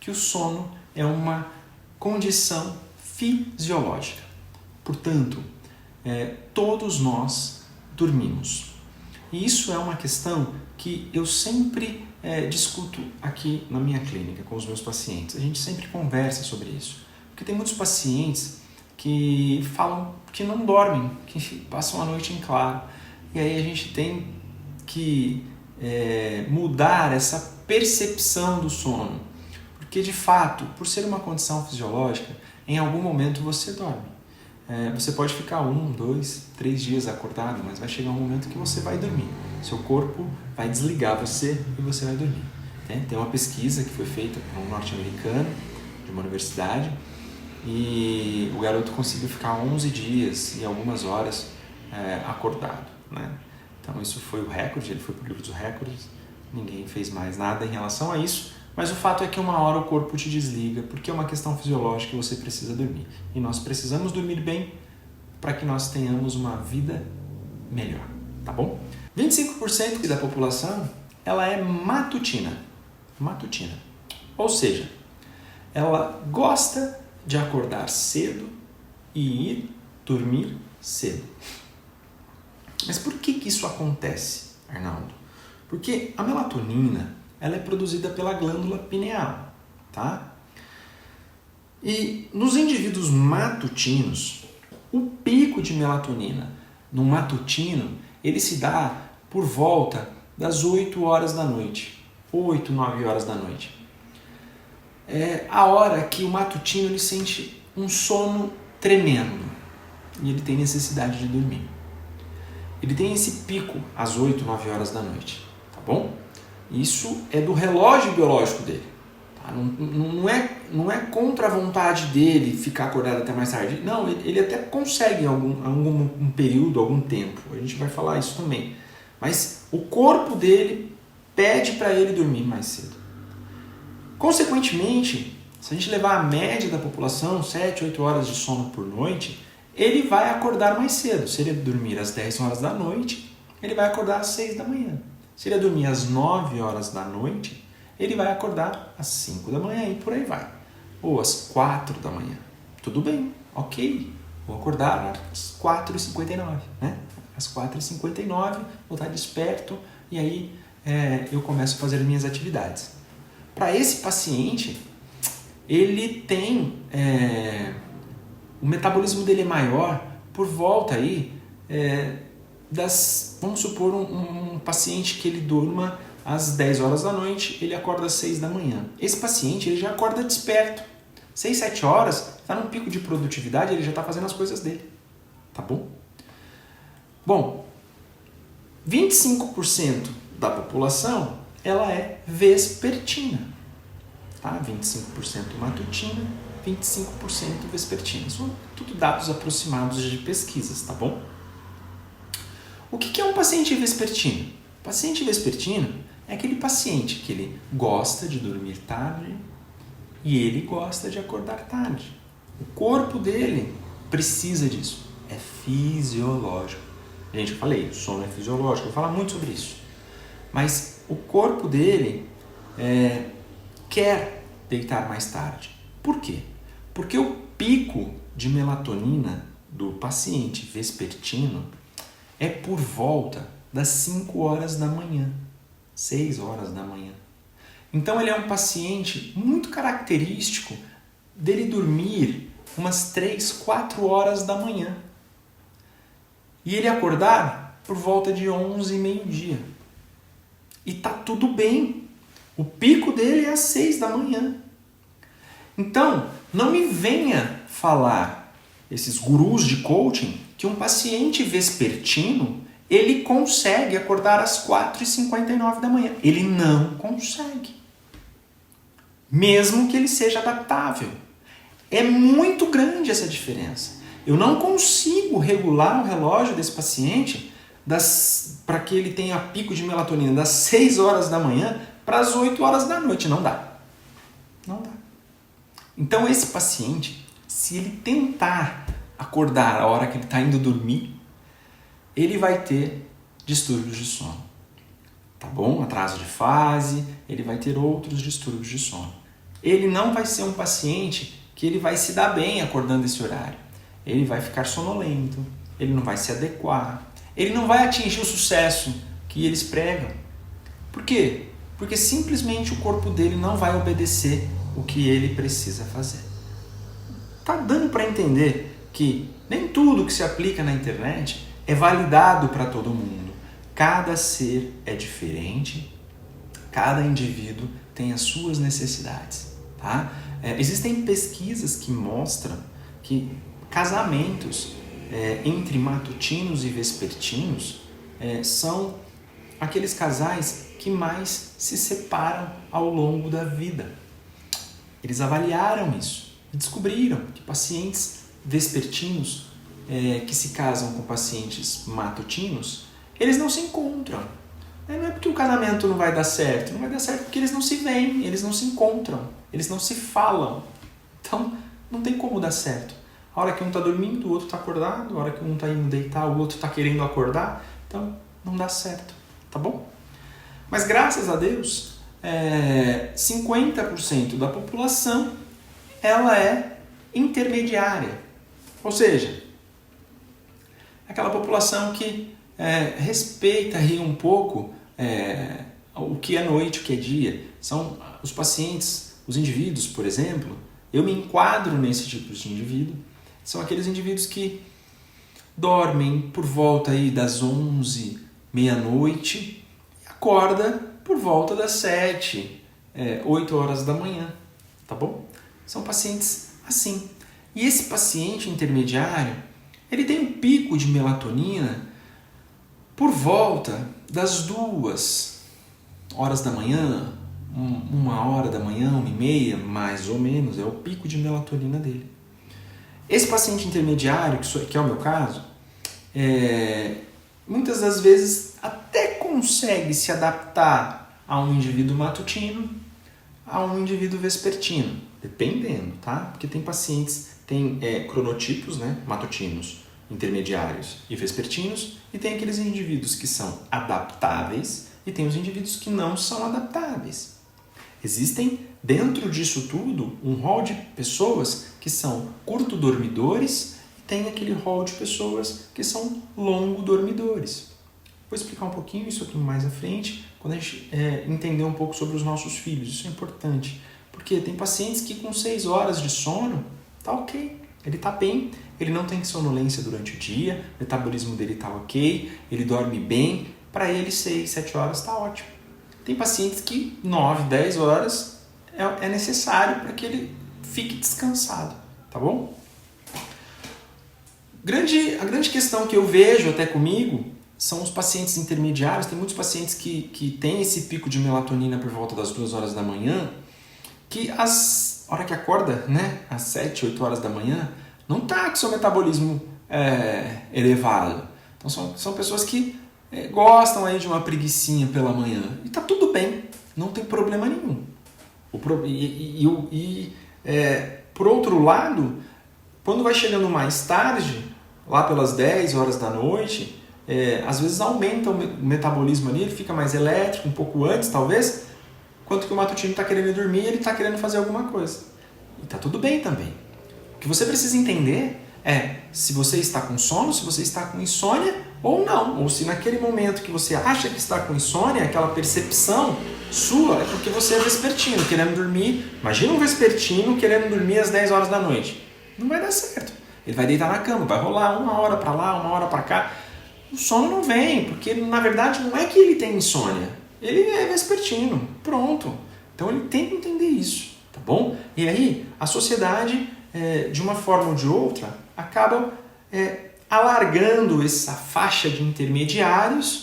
que o sono é uma condição fisiológica. Portanto, todos nós dormimos. E isso é uma questão que eu sempre discuto aqui na minha clínica com os meus pacientes. A gente sempre conversa sobre isso. Porque tem muitos pacientes que falam que não dormem, que passam a noite em claro. E aí a gente tem que mudar essa percepção do sono. Porque, de fato, por ser uma condição fisiológica, em algum momento você dorme. Você pode ficar 1, 2, 3 dias acordado, mas vai chegar um momento que você vai dormir. Seu corpo vai desligar você e você vai dormir. Tem uma pesquisa que foi feita por um norte-americano de uma universidade e o garoto conseguiu ficar 11 dias e algumas horas acordado, né? Então isso foi o recorde, ele foi para o livro dos recordes, ninguém fez mais nada em relação a isso. Mas o fato é que uma hora o corpo te desliga, porque é uma questão fisiológica e você precisa dormir. E nós precisamos dormir bem para que nós tenhamos uma vida melhor, tá bom? 25% da população, ela é matutina. Matutina. Ou seja, ela gosta de acordar cedo e ir dormir cedo. Mas por que isso acontece, Arnaldo? Porque a melatonina, ela é produzida pela glândula pineal, tá? E nos indivíduos matutinos, o pico de melatonina no matutino, ele se dá por volta das 8 horas da noite, 8, 9 horas da noite. É a hora que o matutino ele sente um sono tremendo e ele tem necessidade de dormir. Ele tem esse pico às 8, 9 horas da noite, tá bom? Isso é do relógio biológico dele. Tá? Não é contra a vontade dele ficar acordado até mais tarde. Não, ele até consegue em algum período, algum tempo. A gente vai falar isso também. Mas o corpo dele pede para ele dormir mais cedo. Consequentemente, se a gente levar a média da população, 7, 8 horas de sono por noite, ele vai acordar mais cedo. Se ele dormir às 10 horas da noite, ele vai acordar às 6 da manhã. Se ele dormir às 9 horas da noite, ele vai acordar às 5 da manhã e por aí vai. Ou às 4 da manhã. Tudo bem, ok. Vou acordar às 4h59, né? Às 4h59, vou estar desperto e aí eu começo a fazer as minhas atividades. Para esse paciente, ele tem... o metabolismo dele é maior por volta aí vamos supor um paciente que ele durma às 10 horas da noite, ele acorda às 6 da manhã. Esse paciente ele já acorda desperto. 6, 7 horas, está num pico de produtividade, ele já está fazendo as coisas dele. Tá bom? Bom, 25% da população, ela é vespertina. Tá? 25% matutina, 25% vespertina. São tudo dados aproximados de pesquisas, tá bom? O que é um paciente vespertino? O paciente vespertino é aquele paciente que ele gosta de dormir tarde e ele gosta de acordar tarde. O corpo dele precisa disso. É fisiológico. Gente, eu falei, o sono é fisiológico, eu vou falar muito sobre isso. Mas o corpo dele quer deitar mais tarde. Por quê? Porque o pico de melatonina do paciente vespertino é por volta das 5 horas da manhã, 6 horas da manhã. Então ele é um paciente muito característico dele dormir umas 3, 4 horas da manhã. E ele acordar por volta de 11, meio-dia. E tá tudo bem. O pico dele é às 6 da manhã. Então, não me venha falar, esses gurus de coaching, que um paciente vespertino, ele consegue acordar às 4h59 da manhã. Ele não consegue. Mesmo que ele seja adaptável. É muito grande essa diferença. Eu não consigo regular o relógio desse paciente para que ele tenha pico de melatonina das 6 horas da manhã para as 8 horas da noite. Não dá. Não dá. Então esse paciente, se ele tentar acordar a hora que ele está indo dormir, ele vai ter distúrbios de sono. Tá bom? Atraso de fase, ele vai ter outros distúrbios de sono. ele não vai ser um paciente que ele vai se dar bem acordando esse horário. Ele vai ficar sonolento, ele não vai se adequar, ele não vai atingir o sucesso que eles pregam. Por quê? Porque simplesmente o corpo dele não vai obedecer o que ele precisa fazer. Tá dando para entender que nem tudo que se aplica na internet é validado para todo mundo. Cada ser é diferente, cada indivíduo tem as suas necessidades. Tá? Existem pesquisas que mostram que casamentos entre matutinos e vespertinos são aqueles casais que mais se separam ao longo da vida. Eles avaliaram isso e descobriram que pacientes vespertinos que se casam com pacientes matutinos, eles não se encontram. Não é porque o casamento não vai dar certo, não vai dar certo porque eles não se veem, eles não se encontram, eles não se falam. Então, não tem como dar certo. A hora que um está dormindo, o outro está acordado, a hora que um está indo deitar, o outro está querendo acordar, então não dá certo, tá bom? Mas graças a Deus, 50% da população ela é intermediária, ou seja, aquela população que respeita aí um pouco o que é noite, o que é dia. São os pacientes, os indivíduos, por exemplo, eu me enquadro nesse tipo de indivíduo, são aqueles indivíduos que dormem por volta aí das 11, meia-noite, e acorda por volta das 7, 8 horas da manhã, tá bom? São pacientes assim. E esse paciente intermediário, ele tem um pico de melatonina por volta das 2 horas da manhã, 1 hora da manhã, 1h30, mais ou menos, é o pico de melatonina dele. Esse paciente intermediário, que é o meu caso, muitas das vezes até consegue se adaptar a um indivíduo matutino, a um indivíduo vespertino, dependendo, tá? Porque tem pacientes, tem cronotipos, né? Matutinos, intermediários e vespertinos, e tem aqueles indivíduos que são adaptáveis e tem os indivíduos que não são adaptáveis. Existem, dentro disso tudo, um rol de pessoas que são curto-dormidores e tem aquele rol de pessoas que são longo-dormidores. Vou explicar um pouquinho isso aqui mais à frente, quando a gente entender um pouco sobre os nossos filhos. Isso é importante, porque tem pacientes que com 6 horas de sono, tá ok, ele tá bem, ele não tem sonolência durante o dia, o metabolismo dele tá ok, ele dorme bem, para ele 6, 7 horas tá ótimo. Tem pacientes que 9, 10 horas é necessário para que ele fique descansado, tá bom? A grande questão que eu vejo até comigo são os pacientes intermediários. Tem muitos pacientes que têm esse pico de melatonina por volta das 2 horas da manhã, que a hora que acorda, né, às 7, 8 horas da manhã, não está com seu metabolismo elevado. Então são pessoas que gostam aí de uma preguicinha pela manhã. E tá tudo bem, não tem problema nenhum. Por outro lado, quando vai chegando mais tarde, lá pelas 10 horas da noite, às vezes aumenta o metabolismo ali, ele fica mais elétrico, um pouco antes talvez, enquanto que o matutino está querendo dormir, ele está querendo fazer alguma coisa. E tá tudo bem também. O que você precisa entender é se você está com sono, se você está com insônia ou não. Ou se naquele momento que você acha que está com insônia, aquela percepção sua é porque você é vespertino, querendo dormir. Imagina um vespertino querendo dormir às 10 horas da noite. Não vai dar certo. Ele vai deitar na cama, vai rolar 1 hora para lá, 1 hora para cá. O sono não vem, porque na verdade não é que ele tem insônia. Ele é vespertino. Pronto. Então ele tem que entender isso, tá bom? E aí a sociedade, de uma forma ou de outra, acaba alargando essa faixa de intermediários